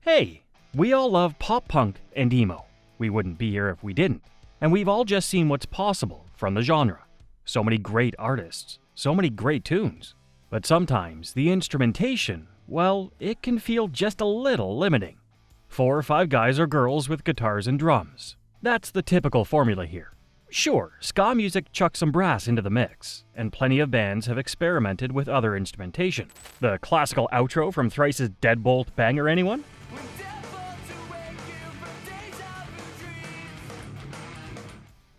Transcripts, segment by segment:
Hey, we all love pop punk and emo. We wouldn't be here if we didn't. And we've all just seen what's possible from the genre. So many great artists, so many great tunes. But sometimes the instrumentation, well, it can feel just a little limiting. 4 or 5 guys or girls with guitars and drums. That's the typical formula here. Sure, ska music chucks some brass into the mix, and plenty of bands have experimented with other instrumentation. The classical outro from Thrice's Deadbolt banger, anyone?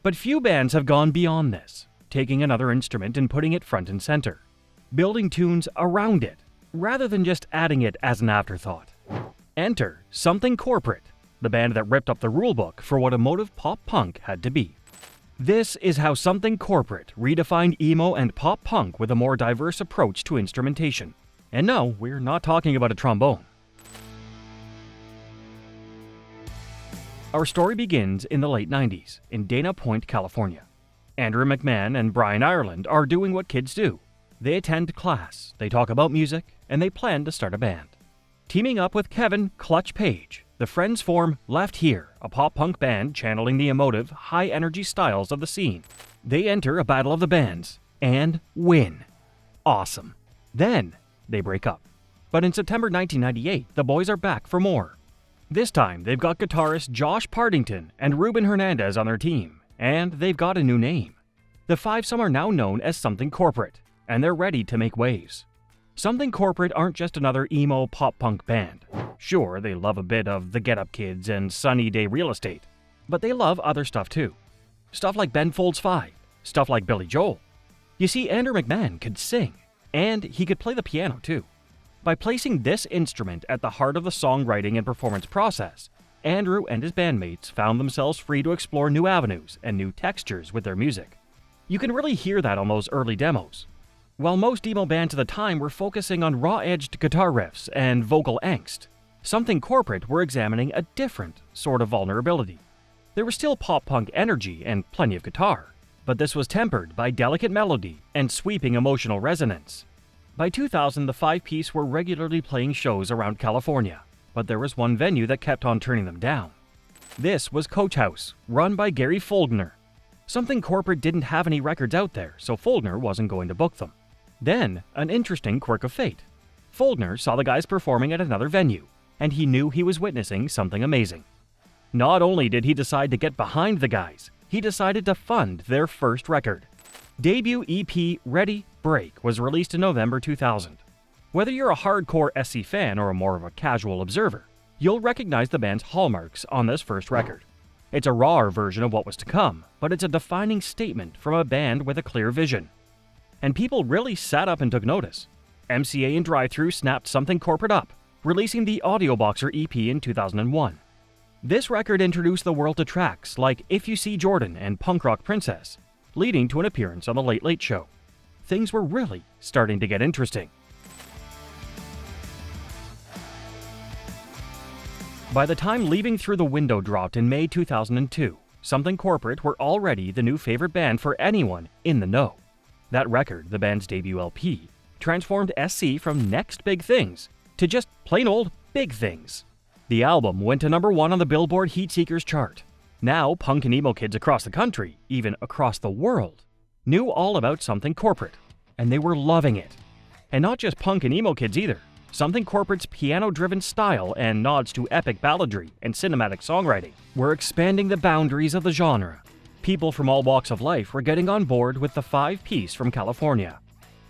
But few bands have gone beyond this, taking another instrument and putting it front and center, building tunes around it, rather than just adding it as an afterthought. Enter Something Corporate, the band that ripped up the rulebook for what emotive pop punk had to be. This is how Something Corporate redefined emo and pop punk with a more diverse approach to instrumentation. And no, we're not talking about a trombone. Our story begins in the late 90s in Dana Point, California. Andrew McMahon and Brian Ireland are doing what kids do. They attend class, they talk about music, and they plan to start a band. Teaming up with Kevin Clutch Page, the friends form Left Here, a pop-punk band channeling the emotive, high-energy styles of the scene. They enter a battle of the bands and win. Awesome. Then they break up. But in September 1998, the boys are back for more. This time, they've got guitarist Josh Partington and Ruben Hernandez on their team, and they've got a new name. The fivesome are now known as Something Corporate, and they're ready to make waves. Something Corporate aren't just another emo pop-punk band. Sure, they love a bit of the Get Up Kids and Sunny Day Real Estate, but they love other stuff too. Stuff like Ben Folds 5, stuff like Billy Joel. You see, Andrew McMahon could sing, and he could play the piano too. By placing this instrument at the heart of the songwriting and performance process, Andrew and his bandmates found themselves free to explore new avenues and new textures with their music. You can really hear that on those early demos. While most emo bands of the time were focusing on raw-edged guitar riffs and vocal angst, Something Corporate were examining a different sort of vulnerability. There was still pop-punk energy and plenty of guitar, but this was tempered by delicate melody and sweeping emotional resonance. By 2000, the 5-piece were regularly playing shows around California, but there was one venue that kept on turning them down. This was Coach House, run by Gary Foldner. Something Corporate didn't have any records out there, so Foldner wasn't going to book them. Then, an interesting quirk of fate. Foldner saw the guys performing at another venue, and he knew he was witnessing something amazing. Not only did he decide to get behind the guys, he decided to fund their first record. Debut EP Ready, Break was released in November 2000. Whether you're a hardcore SC fan or more of a casual observer, you'll recognize the band's hallmarks on this first record. It's a rawer version of what was to come, but it's a defining statement from a band with a clear vision. And people really sat up and took notice. MCA and Drive-Thru snapped Something Corporate up, releasing the Audio Boxer EP in 2001. This record introduced the world to tracks like If You See Jordan and Punk Rock Princess, leading to an appearance on The Late Late Show. Things were really starting to get interesting. By the time Leaving Through the Window dropped in May 2002, Something Corporate were already the new favorite band for anyone in the know. That record, the band's debut LP, transformed SC from next big things to just plain old big things. The album went to #1 on the Billboard Heatseekers chart. Now, punk and emo kids across the country, even across the world, knew all about Something Corporate, and they were loving it. And not just punk and emo kids either. Something Corporate's piano-driven style and nods to epic balladry and cinematic songwriting were expanding the boundaries of the genre. People from all walks of life were getting on board with the 5-piece from California.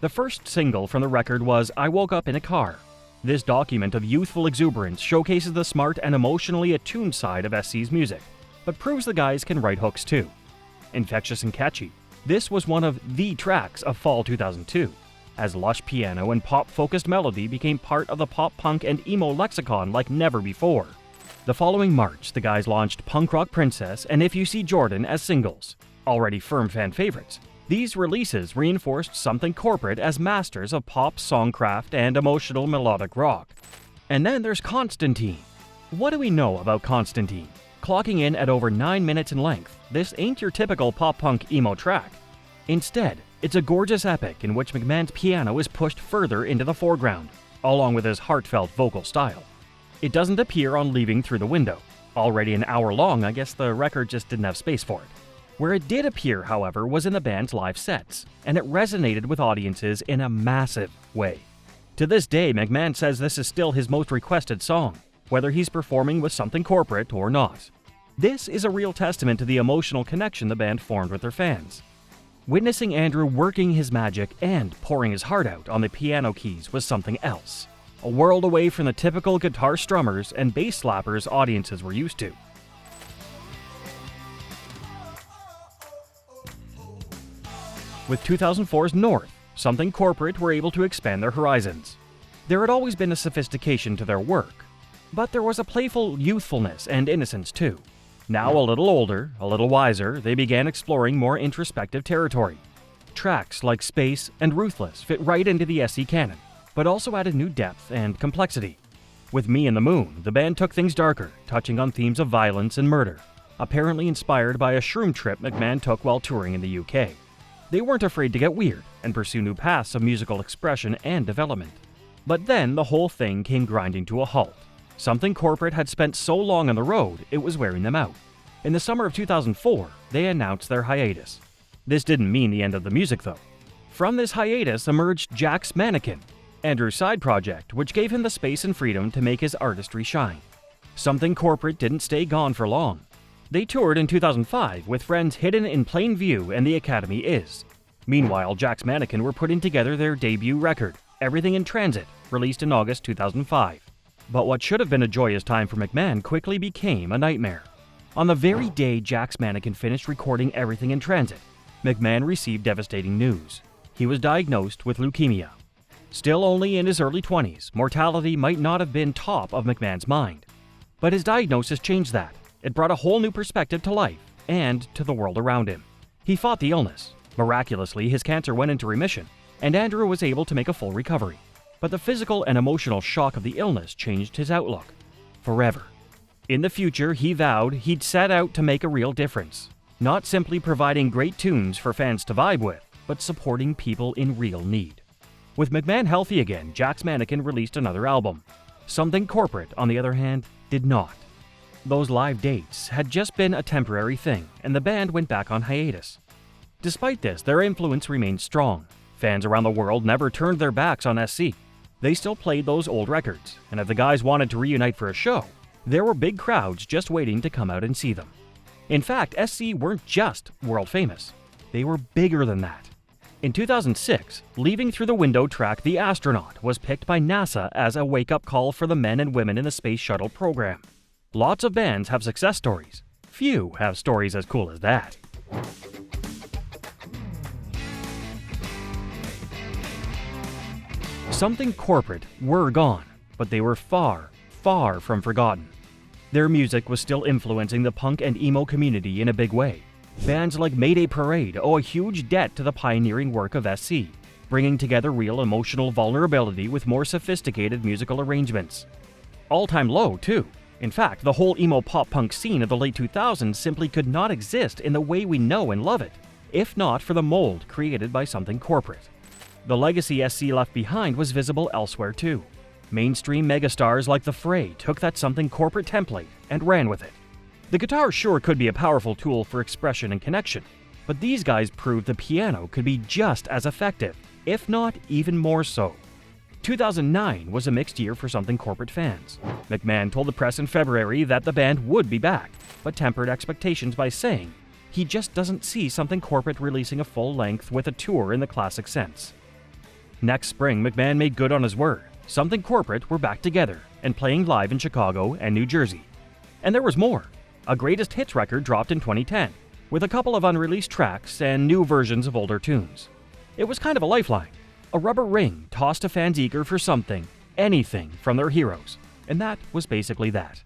The first single from the record was I Woke Up in a Car. This document of youthful exuberance showcases the smart and emotionally attuned side of SC's music, but proves the guys can write hooks too. Infectious and catchy, this was one of the tracks of fall 2002, as lush piano and pop-focused melody became part of the pop-punk and emo lexicon like never before. The following March, the guys launched Punk Rock Princess and If You See Jordan as singles, already firm fan favorites. These releases reinforced Something Corporate as masters of pop songcraft and emotional melodic rock. And then there's Konstantine. What do we know about Konstantine? Clocking in at over 9 minutes in length, this ain't your typical pop-punk emo track. Instead, it's a gorgeous epic in which McMahon's piano is pushed further into the foreground, along with his heartfelt vocal style. It doesn't appear on Leaving Through the Window. Already an hour long, I guess the record just didn't have space for it. Where it did appear, however, was in the band's live sets, and it resonated with audiences in a massive way. To this day, McMahon says this is still his most requested song, whether he's performing with Something Corporate or not. This is a real testament to the emotional connection the band formed with their fans. Witnessing Andrew working his magic and pouring his heart out on the piano keys was something else. A world away from the typical guitar strummers and bass slappers audiences were used to. With 2004's North, Something Corporate were able to expand their horizons. There had always been a sophistication to their work, but there was a playful youthfulness and innocence too. Now a little older, a little wiser, they began exploring more introspective territory. Tracks like Space and Ruthless fit right into the SC canon, but also added new depth and complexity. With Me and the Moon, the band took things darker, touching on themes of violence and murder, apparently inspired by a shroom trip McMahon took while touring in the UK. They weren't afraid to get weird and pursue new paths of musical expression and development. But then the whole thing came grinding to a halt. Something Corporate had spent so long on the road, it was wearing them out. In the summer of 2004, they announced their hiatus. This didn't mean the end of the music, though. From this hiatus emerged Jack's Mannequin, Andrew's side project, which gave him the space and freedom to make his artistry shine. Something Corporate didn't stay gone for long. They toured in 2005 with friends Hidden in Plain View and The Academy Is. Meanwhile, Jack's Mannequin were putting together their debut record, Everything in Transit, released in August 2005. But what should have been a joyous time for McMahon quickly became a nightmare. On the very day Jack's Mannequin finished recording Everything in Transit, McMahon received devastating news. He was diagnosed with leukemia. Still only in his early 20s, mortality might not have been top of McMahon's mind. But his diagnosis changed that. It brought a whole new perspective to life and to the world around him. He fought the illness. Miraculously, his cancer went into remission, and Andrew was able to make a full recovery. But the physical and emotional shock of the illness changed his outlook forever. In the future, he vowed he'd set out to make a real difference, not simply providing great tunes for fans to vibe with, but supporting people in real need. With McMahon healthy again, Jack's Mannequin released another album. Something Corporate, on the other hand, did not. Those live dates had just been a temporary thing, and the band went back on hiatus. Despite this, their influence remained strong. Fans around the world never turned their backs on SC. They still played those old records, and if the guys wanted to reunite for a show, there were big crowds just waiting to come out and see them. In fact, SC weren't just world famous. They were bigger than that. In 2006, Leaving Through the Window track The Astronaut was picked by NASA as a wake-up call for the men and women in the Space Shuttle program. Lots of bands have success stories. Few have stories as cool as that. Something Corporate were gone, but they were far, far from forgotten. Their music was still influencing the punk and emo community in a big way. Bands like Mayday Parade owe a huge debt to the pioneering work of SC, bringing together real emotional vulnerability with more sophisticated musical arrangements. All-time low, too. In fact, the whole emo pop-punk scene of the late 2000s simply could not exist in the way we know and love it, if not for the mold created by Something Corporate. The legacy SC left behind was visible elsewhere too. Mainstream megastars like The Fray took that Something Corporate template and ran with it. The guitar sure could be a powerful tool for expression and connection, but these guys proved the piano could be just as effective, if not even more so. 2009 was a mixed year for Something Corporate fans. McMahon told the press in February that the band would be back, but tempered expectations by saying he just doesn't see Something Corporate releasing a full length with a tour in the classic sense. Next spring, McMahon made good on his word. Something Corporate were back together and playing live in Chicago and New Jersey. And there was more. A greatest hits record dropped in 2010, with a couple of unreleased tracks and new versions of older tunes. It was kind of a lifeline. A rubber ring tossed to fans eager for something, anything from their heroes. And that was basically that.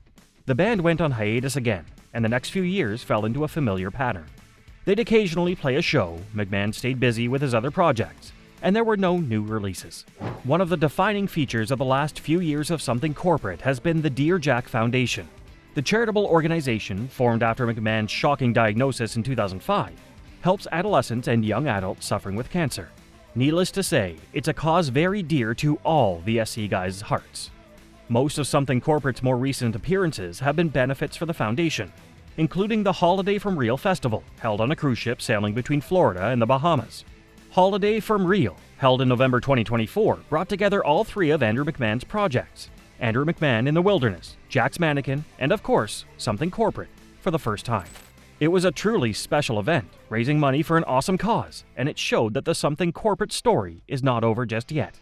The band went on hiatus again, and the next few years fell into a familiar pattern. They'd occasionally play a show, McMahon stayed busy with his other projects, and there were no new releases. One of the defining features of the last few years of Something Corporate has been the Dear Jack Foundation. The charitable organization, formed after McMahon's shocking diagnosis in 2005, helps adolescents and young adults suffering with cancer. Needless to say, it's a cause very dear to all the SC guys' hearts. Most of Something Corporate's more recent appearances have been benefits for the foundation, including the Holiday from Real Festival, held on a cruise ship sailing between Florida and the Bahamas. Holiday from Real, held in November 2024, brought together all three of Andrew McMahon's projects: Andrew McMahon in the Wilderness, Jack's Mannequin, and of course, Something Corporate, for the first time. It was a truly special event, raising money for an awesome cause, and it showed that the Something Corporate story is not over just yet.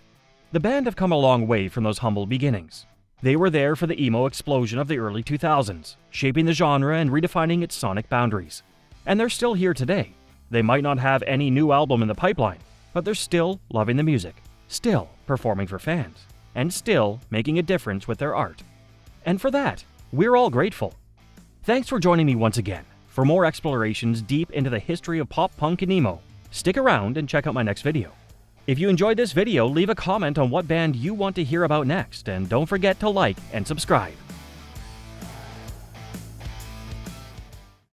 The band have come a long way from those humble beginnings. They were there for the emo explosion of the early 2000s, shaping the genre and redefining its sonic boundaries. And they're still here today. They might not have any new album in the pipeline, but they're still loving the music, still performing for fans, and still making a difference with their art. And for that, we're all grateful. Thanks for joining me once again. For more explorations deep into the history of pop punk and emo, stick around and check out my next video. If you enjoyed this video, leave a comment on what band you want to hear about next, and don't forget to like and subscribe.